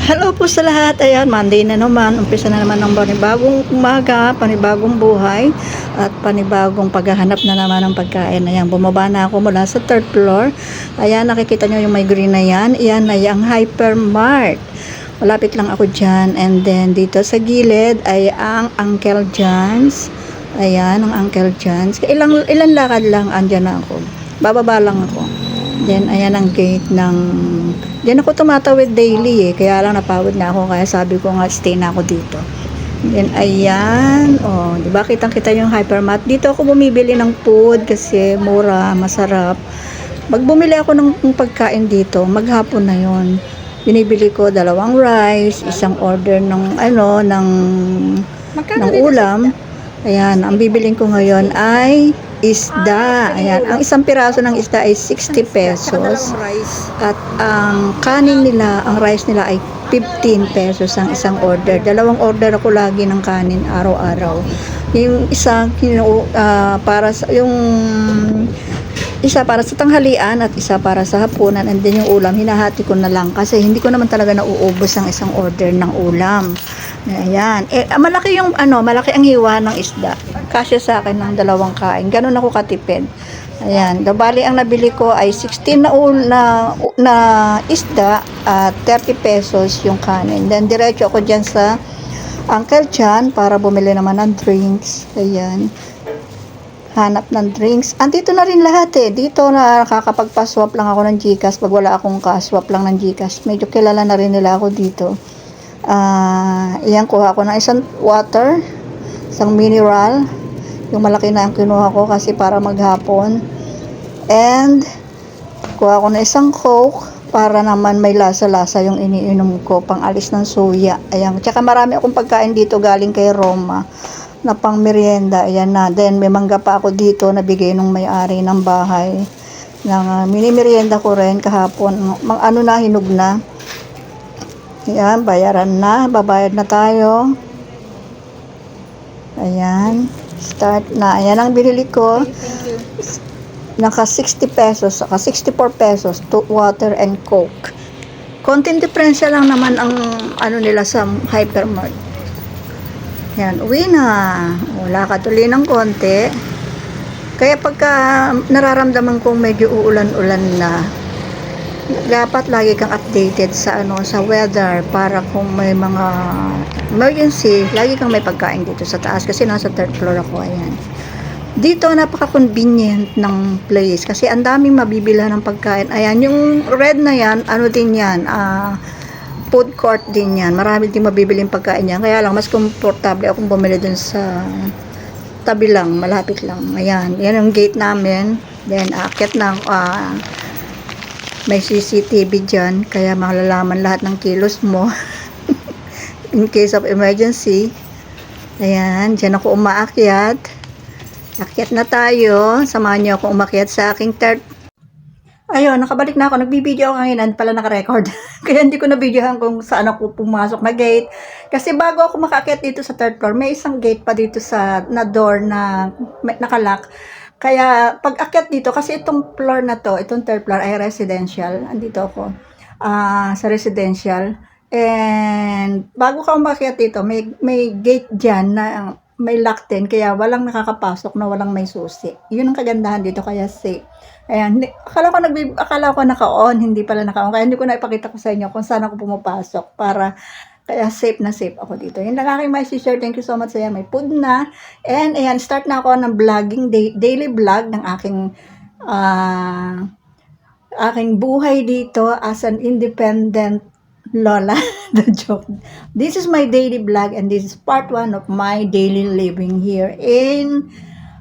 Hello po sa lahat. Ayan, Monday na naman. Umpisa na naman ng panibagong umaga, panibagong buhay, at panibagong paghahanap na naman ng pagkain. Ayan, bumaba na ako mula sa third floor. Ayan, nakikita nyo yung may green na yan. Ayan na yung Hypermart. Malapit lang ako dyan. And then, dito sa gilid ay ang Uncle John's. Ayan, ang Uncle John's. Ilan lakad lang, andyan na ako. Bababa lang ako. Then, ayan ang gate ng... Diyan ako tumatawid daily kaya lang napawid na ako, kaya sabi ko nga stay na ako dito. Then, ayan, oh, di ba kitang-kita yung Hypermart. Dito ako bumibili ng food kasi mura, masarap. Bumili ako ng pagkain dito, maghapon na yon. Binibili ko 2 rice, isang order ng ng ulam. Ayan, ang bibiling ko ngayon ay isda. Ayan, ang isang piraso ng isda ay 60 pesos. At ang kanin nila, ang rice nila ay 15 pesos ang isang order. 2 order ako lagi ng kanin araw-araw. Yung isa para sa isa para sa tanghalian at isa para sa hapunan, and then yung ulam hinahati ko na lang kasi hindi ko naman talaga nauubos ang isang order ng ulam. Ayan. Malaki malaki ang hiwa ng isda. Kasya sa akin ng 2 kain. Ganun ako katipid. Ayan. Bali ang nabili ko ay 16 na isda at 30 pesos yung kanin. Then diretso ako dyan sa Uncle John para bumili naman ng drinks. Ayan. Hanap ng drinks. Andito na rin lahat Dito na nakakapagpa-swap lang ako ng GCash pag wala akong swap lang ng GCash. Medyo kilala na rin nila ako dito. Iyan, kuha ko ng isang water, isang mineral. Yung malaki na ang kinuha ko kasi para maghapon. And kuha ko na isang Coke para naman may lasa-lasa yung iniinom ko, pang alis ng suya. Ayan. Tsaka marami akong pagkain dito galing kay Roma na pang merienda. Ayan na. Then may mangga pa ako dito na bigay nung may-ari ng bahay. Mini merienda ko rin kahapon. Hinog na. Ayan, bayaran na. Babayad na tayo. Ayan. Start na. Ayan ang binili ko. Naka 60 pesos. Naka 64 pesos. To water and Coke. Konting diferensya lang naman ang nila sa Hypermart. Ayan, uwi na. Wala ka tuloy ng konti. Kaya pagka nararamdaman kong medyo uulan-ulan na, dapat lagi kang updated sa weather para kung may mga emergency, lagi kang may pagkain dito sa taas kasi nasa third floor ako. Ayan. Dito napaka-convenient ng place kasi ang daming mabibilhan ng pagkain. Ayan, yung red na yan, din yan, food court din yan. Marami din mabibiling pagkain yan. Kaya lang mas komportable akong bumili dun sa tabi lang, malapit lang. Ayan, yan yung gate namin. Then aakyat na may CCTV dyan, kaya malalaman lahat ng kilos mo in case of emergency. Ayan, dyan ako umaakyat. Akyat na tayo. Samahan niyo ako umakyat sa aking third. Ayun, nakabalik na ako. Nagbibideo ako ngayon, pala naka-record. Kaya hindi ko na-videohan kung saan ako pumasok na gate. Kasi bago ako makakyat dito sa third floor, may isang gate pa dito na door na nakalock. Kaya pag akyat dito, kasi itong floor na to, itong third floor ay residential. Andito ako sa residential. And bago ka umakyat dito, may gate dyan na may lock din. Kaya walang nakakapasok na walang may susi. Yun ang kagandahan dito, kaya safe. Ayan, akala ko naka-on, hindi pala naka-on. Kaya hindi ko na ipakita ko sa inyo kung saan ako pumapasok para... Kaya safe na safe ako dito. Yun lang aking my sister. Thank you so much. Ayan, may food na. And ayan, start na ako ng vlogging, daily vlog ng aking buhay dito as an independent lola. The joke. This is my daily vlog and this is part 1 of my daily living here in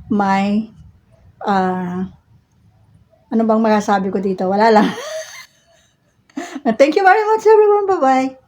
my ano bang masasabi ko dito? Wala lang. Thank you very much everyone. Bye-bye.